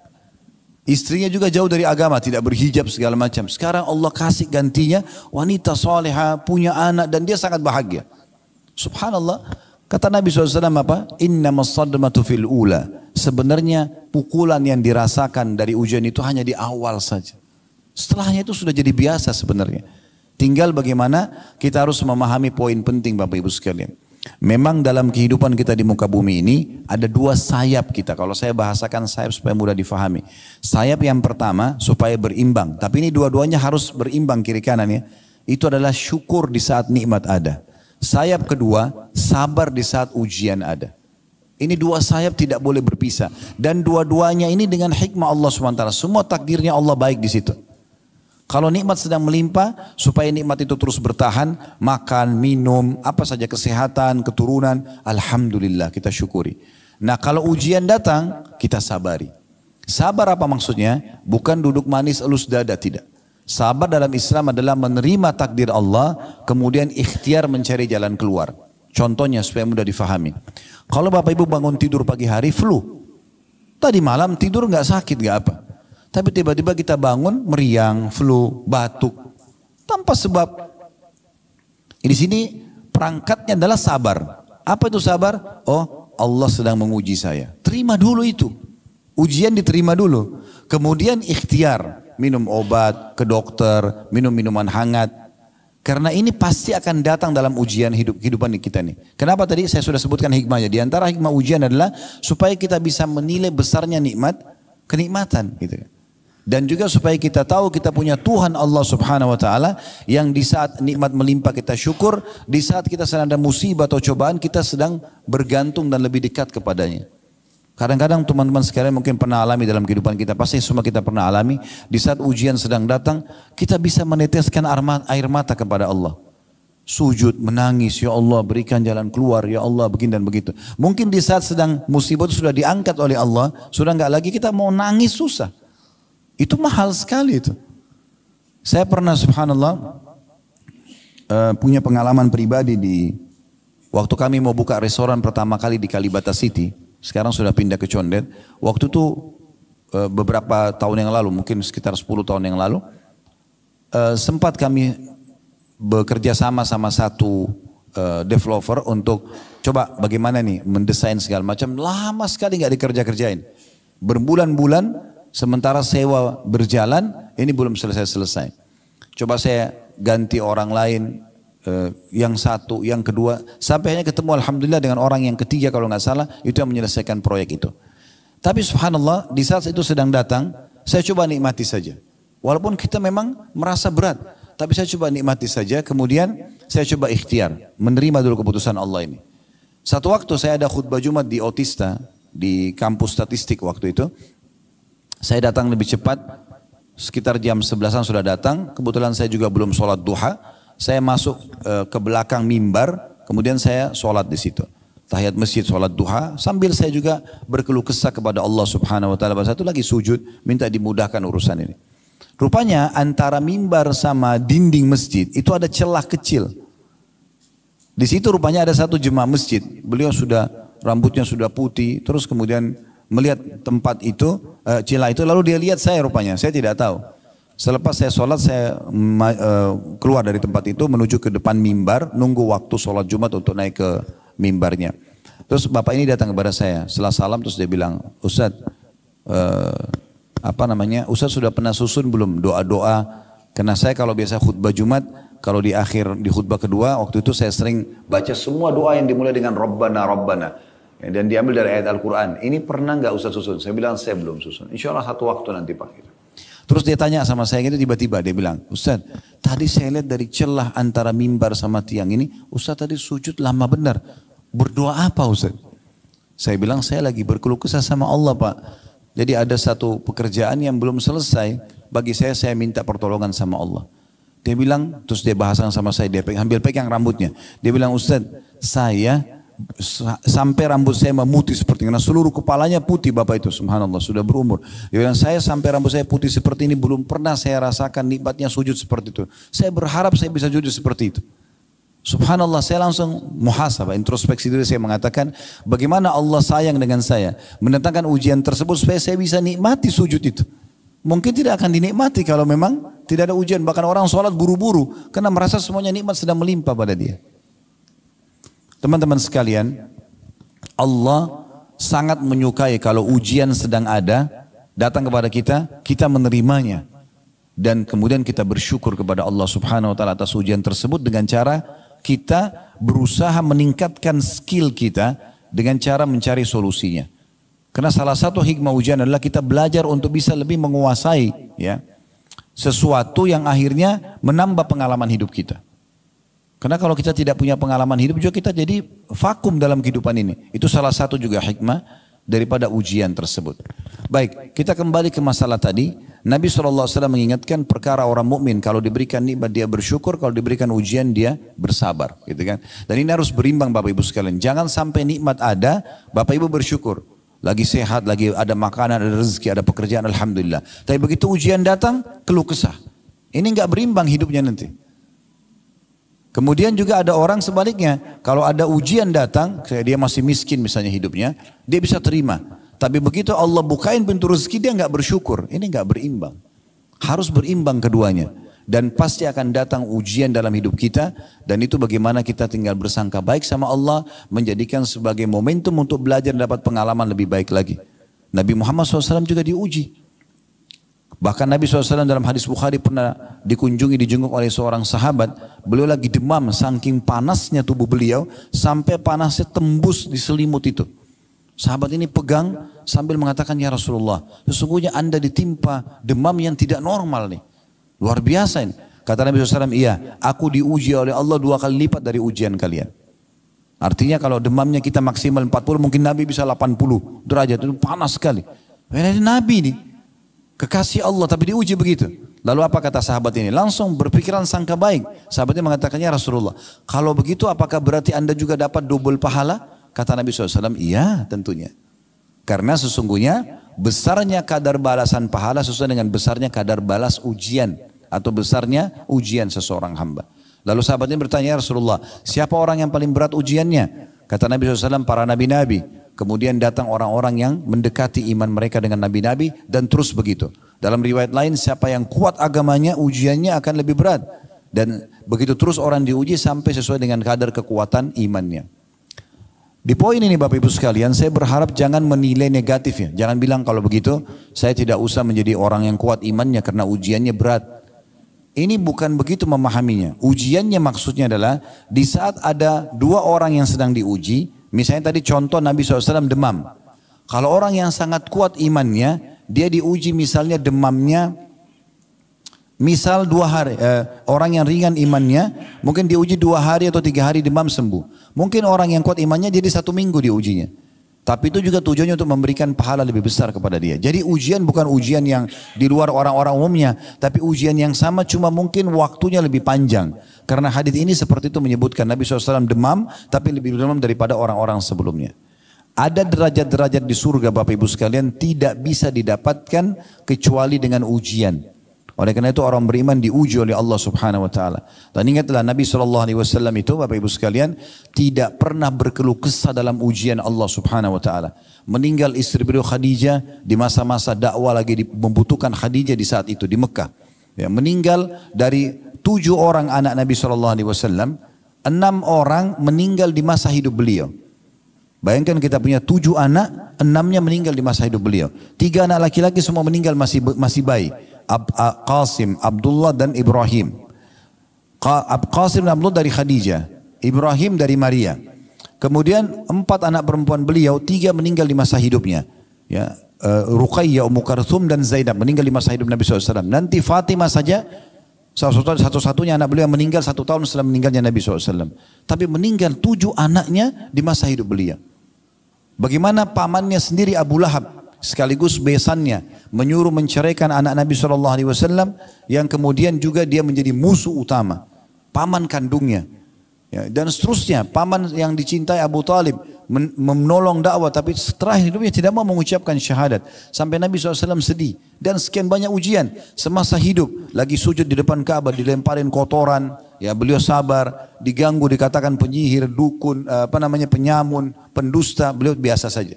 Istrinya juga jauh dari agama, tidak berhijab segala macam. Sekarang Allah kasih gantinya wanita salihah, punya anak dan dia sangat bahagia. Subhanallah. Kata Nabi SAW apa? Innamas sadmatu fil ula. Sebenarnya pukulan yang dirasakan dari ujian itu hanya di awal saja. Setelahnya itu sudah jadi biasa sebenarnya. Tinggal bagaimana kita harus memahami poin penting Bapak Ibu sekalian. Memang dalam kehidupan kita di muka bumi ini ada 2 sayap kita. Kalau saya bahasakan sayap supaya mudah difahami. Sayap yang pertama supaya berimbang. Tapi ini dua-duanya harus berimbang kiri kanan ya. Itu adalah syukur di saat nikmat ada. Sayap kedua sabar di saat ujian ada. Ini 2 sayap tidak boleh berpisah. Dan dua-duanya ini dengan hikmah Allah SWT. Semua takdirnya Allah baik di situ. Kalau nikmat sedang melimpah, supaya nikmat itu terus bertahan, makan, minum, apa saja kesehatan, keturunan, alhamdulillah kita syukuri. Nah kalau ujian datang, kita sabari. Sabar apa maksudnya? Bukan duduk manis elus dada, tidak. Sabar dalam Islam adalah menerima takdir Allah, kemudian ikhtiar mencari jalan keluar. Contohnya supaya mudah difahami. Kalau Bapak Ibu bangun tidur pagi hari, flu. Tadi malam tidur nggak sakit, nggak apa. Tapi tiba-tiba kita bangun meriang, flu, batuk. Tanpa sebab. Di sini perangkatnya adalah sabar. Apa itu sabar? Oh, Allah sedang menguji saya. Terima dulu itu. Ujian diterima dulu. Kemudian ikhtiar. Minum obat, ke dokter, minum minuman hangat. Karena ini pasti akan datang dalam ujian kehidupan kita nih. Kenapa tadi saya sudah sebutkan hikmahnya. Di antara hikmah ujian adalah supaya kita bisa menilai besarnya kenikmatan gitu. Dan juga supaya kita tahu kita punya Tuhan Allah Subhanahu wa taala yang di saat nikmat melimpah kita syukur, di saat kita sedang ada musibah atau cobaan kita sedang bergantung dan lebih dekat kepadanya. Kadang-kadang teman-teman sekalian mungkin pernah alami dalam kehidupan kita, pasti semua kita pernah alami, di saat ujian sedang datang, kita bisa meneteskan air mata kepada Allah. Sujud, menangis, ya Allah berikan jalan keluar, ya Allah begini dan begitu. Mungkin di saat sedang musibah itu sudah diangkat oleh Allah, sudah enggak lagi kita mau nangis susah. Itu mahal sekali itu. Saya pernah subhanallah punya pengalaman pribadi di waktu kami mau buka restoran pertama kali di Kalibata City. Sekarang sudah pindah ke Condet. Waktu itu beberapa tahun yang lalu, mungkin sekitar 10 tahun yang lalu, sempat kami bekerja sama satu developer untuk coba bagaimana nih mendesain segala macam. Lama sekali nggak dikerja-kerjain. Berbulan-bulan. Sementara sewa berjalan, ini belum selesai-selesai. Coba saya ganti orang lain, yang satu, yang kedua, sampai hanya ketemu alhamdulillah dengan orang yang ketiga kalau nggak salah, itu yang menyelesaikan proyek itu. Tapi subhanallah, di saat itu sedang datang, saya coba nikmati saja. Walaupun kita memang merasa berat, tapi saya coba nikmati saja, kemudian saya coba ikhtiar, menerima dulu keputusan Allah ini. Satu waktu saya ada khutbah Jumat di Otista, di kampus statistik waktu itu. Saya datang lebih cepat, sekitar jam 11-an sudah datang. Kebetulan saya juga belum sholat duha. Saya masuk ke belakang mimbar, kemudian saya sholat di situ. Tahiyat masjid, sholat duha. Sambil saya juga berkeluh kesah kepada Allah Subhanahu Wa Taala. Satu lagi sujud, minta dimudahkan urusan ini. Rupanya antara mimbar sama dinding masjid itu ada celah kecil. Di situ rupanya ada satu jemaah masjid. Beliau sudah rambutnya sudah putih, terus kemudian melihat tempat itu, celah itu, lalu dia lihat saya rupanya, saya tidak tahu. Selepas saya sholat, saya keluar dari tempat itu menuju ke depan mimbar, nunggu waktu sholat Jumat untuk naik ke mimbarnya. Terus bapak ini datang kepada saya, setelah salam terus dia bilang, Ustadz, Ustadz sudah pernah susun belum doa-doa? Karena saya kalau biasa khutbah Jumat, kalau di akhir di khutbah kedua, waktu itu saya sering baca semua doa yang dimulai dengan Rabbana, Rabbana. Dan diambil dari ayat Al-Quran. Ini pernah nggak Ustaz susun? Saya bilang saya belum susun. Insya Allah satu waktu nanti Pak. Terus dia tanya sama saya gitu, tiba-tiba dia bilang, Ustaz, tadi saya lihat dari celah antara mimbar sama tiang ini, Ustaz tadi sujud lama benar. Berdoa apa Ustaz? Saya bilang saya lagi berkeluh kesah sama Allah Pak. Jadi ada satu pekerjaan yang belum selesai. Bagi saya minta pertolongan sama Allah. Dia bilang, terus dia bahasan sama saya, dia ambil pegang rambutnya. Dia bilang, Ustaz, saya sampai rambut saya memutih seperti ini, karena seluruh kepalanya putih bapak itu, subhanallah, sudah berumur. Dia bilang, saya sampai rambut saya putih seperti ini belum pernah saya rasakan nikmatnya sujud seperti itu. Saya berharap saya bisa sujud seperti itu. Subhanallah, saya langsung muhasabah, introspeksi diri, saya mengatakan bagaimana Allah sayang dengan saya, mendatangkan ujian tersebut supaya saya bisa nikmati sujud itu. Mungkin tidak akan dinikmati kalau memang tidak ada ujian. Bahkan orang sholat buru-buru karena merasa semuanya nikmat sedang melimpah pada dia. Teman-teman sekalian, Allah sangat menyukai kalau ujian sedang ada, datang kepada kita, kita menerimanya. Dan kemudian kita bersyukur kepada Allah Subhanahu Wa Taala atas ujian tersebut dengan cara kita berusaha meningkatkan skill kita dengan cara mencari solusinya. Karena salah satu hikmah ujian adalah kita belajar untuk bisa lebih menguasai sesuatu yang akhirnya menambah pengalaman hidup kita. Karena kalau kita tidak punya pengalaman hidup juga kita jadi vakum dalam kehidupan ini. Itu salah satu juga hikmah daripada ujian tersebut. Baik, kita kembali ke masalah tadi. Nabi SAW mengingatkan perkara orang mukmin kalau diberikan nikmat dia bersyukur, kalau diberikan ujian dia bersabar, gitu kan. Dan ini harus berimbang Bapak Ibu sekalian. Jangan sampai nikmat ada, Bapak Ibu bersyukur. Lagi sehat, lagi ada makanan, ada rezeki, ada pekerjaan, alhamdulillah. Tapi begitu ujian datang, keluh kesah. Ini enggak berimbang hidupnya nanti. Kemudian juga ada orang sebaliknya, kalau ada ujian datang, dia masih miskin misalnya hidupnya, dia bisa terima. Tapi begitu Allah bukain pintu rezeki dia nggak bersyukur. Ini nggak berimbang. Harus berimbang keduanya. Dan pasti akan datang ujian dalam hidup kita. Dan itu bagaimana kita tinggal bersangka baik sama Allah. Menjadikan sebagai momentum untuk belajar dan dapat pengalaman lebih baik lagi. Nabi Muhammad SAW juga diuji. Bahkan Nabi SAW dalam hadis Bukhari pernah dijenguk oleh seorang sahabat. Beliau lagi demam saking panasnya tubuh beliau. Sampai panasnya tembus di selimut itu. Sahabat ini pegang sambil mengatakan, ya Rasulullah, sesungguhnya anda ditimpa demam yang tidak normal nih. Luar biasa ini. Kata Nabi SAW, iya, aku diuji oleh Allah 2 kali lipat dari ujian kalian. Artinya kalau demamnya kita maksimal 40, mungkin Nabi bisa 80 derajat. Itu panas sekali. Ini Nabi nih. Kekasih Allah tapi diuji begitu. Lalu apa kata sahabat ini? Langsung berpikiran sangka baik. Sahabatnya mengatakannya, Rasulullah, kalau begitu apakah berarti anda juga dapat double pahala? Kata Nabi SAW, iya tentunya. Karena sesungguhnya besarnya kadar balasan pahala sesuai dengan besarnya kadar balas ujian. Atau besarnya ujian seseorang hamba. Lalu sahabatnya bertanya, Rasulullah, siapa orang yang paling berat ujiannya? Kata Nabi SAW, para nabi-nabi. Kemudian datang orang-orang yang mendekati iman mereka dengan nabi-nabi dan terus begitu. Dalam riwayat lain, siapa yang kuat agamanya, ujiannya akan lebih berat. Dan begitu terus orang diuji sampai sesuai dengan kadar kekuatan imannya. Di poin ini Bapak Ibu sekalian, saya berharap jangan menilai negatif ya. Jangan bilang kalau begitu, saya tidak usah menjadi orang yang kuat imannya karena ujiannya berat. Ini bukan begitu memahaminya. Ujiannya maksudnya adalah di saat ada 2 orang yang sedang diuji. Misalnya tadi contoh Nabi SAW demam. Kalau orang yang sangat kuat imannya, dia diuji misalnya demamnya, misal 2 hari. Orang yang ringan imannya, mungkin diuji 2 hari atau 3 hari demam sembuh. Mungkin orang yang kuat imannya jadi 1 minggu diujinya. Tapi itu juga tujuannya untuk memberikan pahala lebih besar kepada dia. Jadi ujian bukan ujian yang di luar orang-orang umumnya. Tapi ujian yang sama cuma mungkin waktunya lebih panjang. Karena hadis ini seperti itu menyebutkan Nabi SAW demam, tapi lebih demam daripada orang-orang sebelumnya. Ada derajat-derajat di surga Bapak Ibu sekalian tidak bisa didapatkan kecuali dengan ujian. Oleh karena itu orang beriman diuji oleh Allah Subhanahu Wa Taala. Dan ingatlah Nabi SAW itu Bapak Ibu sekalian tidak pernah berkeluh kesah dalam ujian Allah Subhanahu Wa Taala. Meninggal istri beliau Khadijah di masa-masa dakwah lagi membutuhkan Khadijah di saat itu di Mekah. Ya, meninggal dari 7 orang anak Nabi SAW, 6 orang meninggal di masa hidup beliau. Bayangkan kita punya 7 anak, 6-nya meninggal di masa hidup beliau. 3 anak laki-laki semua meninggal masih bayi. Qasim, Abdullah dan Ibrahim. Qasim dan Abdullah dari Khadijah, Ibrahim dari Maria. Kemudian 4 anak perempuan beliau, 3 meninggal di masa hidupnya. Ya, Ruqayyah, Ummu Karthum dan Zainab meninggal di masa hidup Nabi SAW. Nanti Fatimah saja satu-satunya anak beliau yang meninggal 1 tahun setelah meninggalnya Nabi SAW. Tapi meninggal 7 anaknya di masa hidup beliau. Bagaimana pamannya sendiri Abu Lahab sekaligus besannya menyuruh menceraikan anak Nabi SAW yang kemudian juga dia menjadi musuh utama, paman kandungnya. Ya, dan seterusnya, paman yang dicintai Abu Talib menolong dakwah tapi setelah hidupnya tidak mau mengucapkan syahadat. Sampai Nabi SAW sedih dan sekian banyak ujian semasa hidup. Lagi sujud di depan Ka'bah dilemparin kotoran, ya beliau sabar, diganggu dikatakan penyihir, dukun, penyamun, pendusta, beliau biasa saja.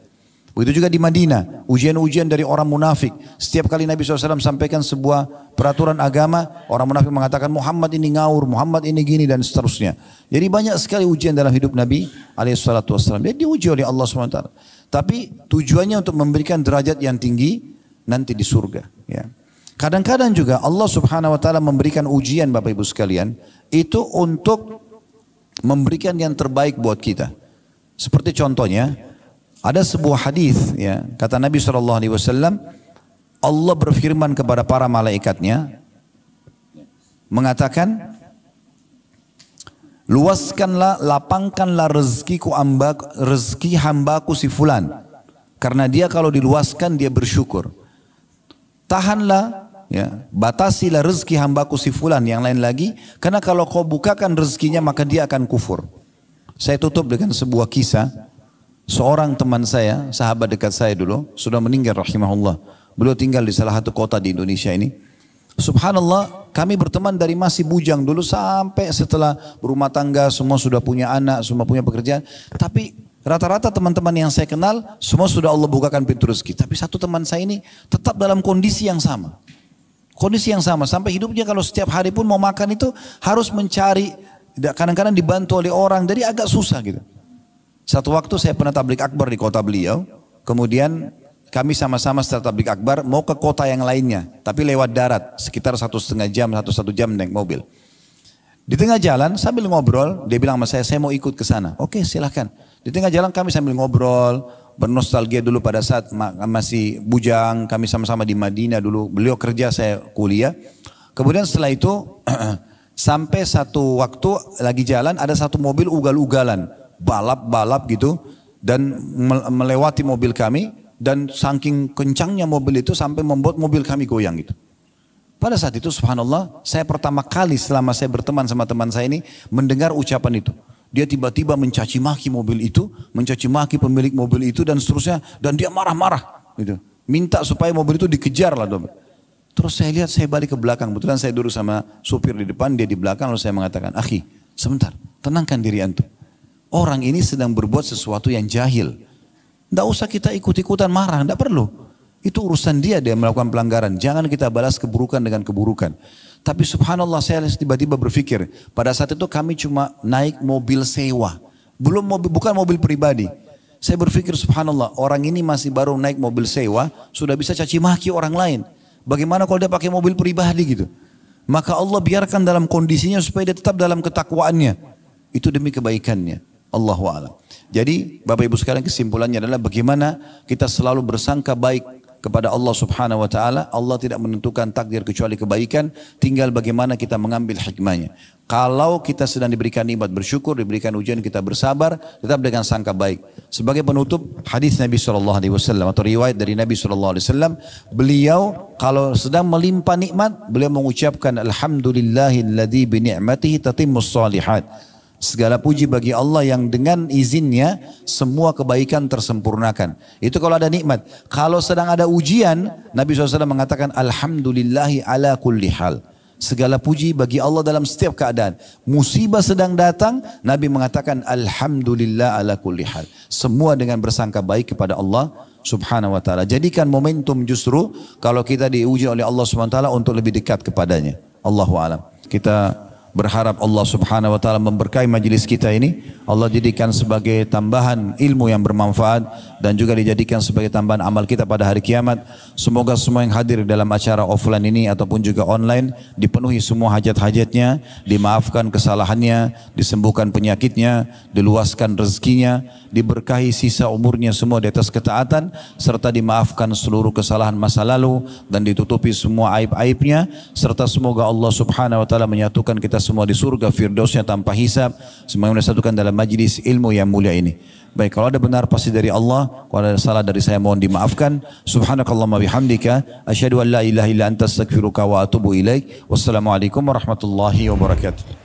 Begitu juga di Madinah, ujian-ujian dari orang munafik. Setiap kali Nabi SAW sampaikan sebuah peraturan agama, orang munafik mengatakan Muhammad ini ngawur, Muhammad ini gini dan seterusnya. Jadi banyak sekali ujian dalam hidup Nabi SAW. Dia diuji oleh Allah SWT. Tapi tujuannya untuk memberikan derajat yang tinggi nanti di surga. Ya. Kadang-kadang juga Allah Subhanahu Wa Taala memberikan ujian Bapak Ibu sekalian itu untuk memberikan yang terbaik buat kita. Seperti contohnya, ada sebuah hadis, ya, kata Nabi SAW, Allah berfirman kepada para malaikatnya, mengatakan, luaskanlah, lapangkanlah rezeki hambaku si fulan, karena dia kalau diluaskan dia bersyukur. Tahanlah, ya, batasilah rezeki hambaku si fulan, yang lain lagi, karena kalau kau bukakan rezekinya maka dia akan kufur. Saya tutup dengan sebuah kisah. Seorang teman saya, sahabat dekat saya dulu, sudah meninggal rahimahullah. Beliau tinggal di salah satu kota di Indonesia ini. Subhanallah, kami berteman dari masih bujang dulu sampai setelah berumah tangga, semua sudah punya anak, semua punya pekerjaan. Tapi Rata-rata teman-teman yang saya kenal, semua sudah Allah bukakan pintu rezeki. Tapi satu teman saya ini tetap dalam kondisi yang sama. Kondisi yang sama, sampai hidupnya kalau setiap hari pun mau makan itu harus mencari, kadang-kadang dibantu oleh orang, jadi agak susah gitu. Satu waktu saya pernah tablik akbar di kota beliau, kemudian kami sama-sama setelah tablik akbar mau ke kota yang lainnya, tapi lewat darat, sekitar 1,5 jam, 1 jam naik mobil. Di tengah jalan sambil ngobrol, dia bilang sama saya mau ikut ke sana. Oke, silahkan. Di tengah jalan kami sambil ngobrol, bernostalgia dulu pada saat masih bujang, kami sama-sama di Madinah dulu. Beliau kerja, saya kuliah. Kemudian setelah itu sampai satu waktu lagi jalan ada satu mobil ugal-ugalan, balap-balap gitu, dan melewati mobil kami, dan saking kencangnya mobil itu sampai membuat mobil kami goyang gitu. Pada saat itu subhanallah, saya pertama kali selama saya berteman sama teman saya ini mendengar ucapan itu. Dia tiba-tiba mencaci maki mobil itu, mencaci maki pemilik mobil itu dan seterusnya, dan dia marah-marah gitu. Minta supaya mobil itu dikejar lah. Terus saya lihat, saya balik ke belakang, kebetulan saya duduk sama supir di depan, dia di belakang, lalu saya mengatakan, "Akhi, sebentar, tenangkan diri antum. Orang ini sedang berbuat sesuatu yang jahil. Tidak usah kita ikut-ikutan marah, tidak perlu. Itu urusan dia melakukan pelanggaran. Jangan kita balas keburukan dengan keburukan." Tapi subhanallah, saya tiba-tiba berpikir, pada saat itu kami cuma naik mobil sewa. Bukan mobil pribadi. Saya berpikir subhanallah, orang ini masih baru naik mobil sewa, sudah bisa caci maki orang lain. Bagaimana kalau dia pakai mobil pribadi gitu? Maka Allah biarkan dalam kondisinya supaya dia tetap dalam ketakwaannya. Itu demi kebaikannya. Allahu a'lam. Jadi Bapak Ibu sekalian, kesimpulannya adalah bagaimana kita selalu bersangka baik kepada Allah subhanahu wa ta'ala. Allah tidak menentukan takdir kecuali kebaikan, tinggal bagaimana kita mengambil hikmahnya. Kalau kita sedang diberikan nikmat bersyukur, diberikan ujian kita bersabar, tetap dengan sangka baik. Sebagai penutup, hadis Nabi SAW atau riwayat dari Nabi SAW, beliau kalau sedang melimpah nikmat, beliau mengucapkan alhamdulillahilladzi bi ni'matihi tatimmus shalihat. Segala puji bagi Allah yang dengan izinnya semua kebaikan tersempurnakan. Itu kalau ada nikmat. Kalau sedang ada ujian, Nabi SAW mengatakan alhamdulillahi ala kulli hal. Segala puji bagi Allah dalam setiap keadaan. Musibah sedang datang, Nabi mengatakan alhamdulillah ala kulli hal. Semua dengan bersangka baik kepada Allah subhanahu wa ta'ala. Jadikan momentum justru kalau kita diuji oleh Allah subhanahu wa ta'ala untuk lebih dekat kepadanya. Allahu a'lam. Kita berharap Allah subhanahu wa ta'ala memberkahi majlis kita ini. Allah jadikan sebagai tambahan ilmu yang bermanfaat dan juga dijadikan sebagai tambahan amal kita pada hari kiamat. Semoga semua yang hadir dalam acara offline ini ataupun juga online dipenuhi semua hajat-hajatnya, dimaafkan kesalahannya, disembuhkan penyakitnya, diluaskan rezekinya, diberkahi sisa umurnya semua di atas ketaatan, serta dimaafkan seluruh kesalahan masa lalu dan ditutupi semua aib-aibnya, serta semoga Allah subhanahu wa ta'ala menyatukan kita semua di surga firdausnya tanpa hisab. Semoga disatukan dalam majlis ilmu yang mulia ini. Baik, kalau ada benar pasti dari Allah, kalau ada salah dari saya mohon dimaafkan. Subhanakallahumma bihamdika asyhadu an la ilaha illa anta astaghfiruka wa atubu ilaik. Wassalamualaikum warahmatullahi wabarakatuh.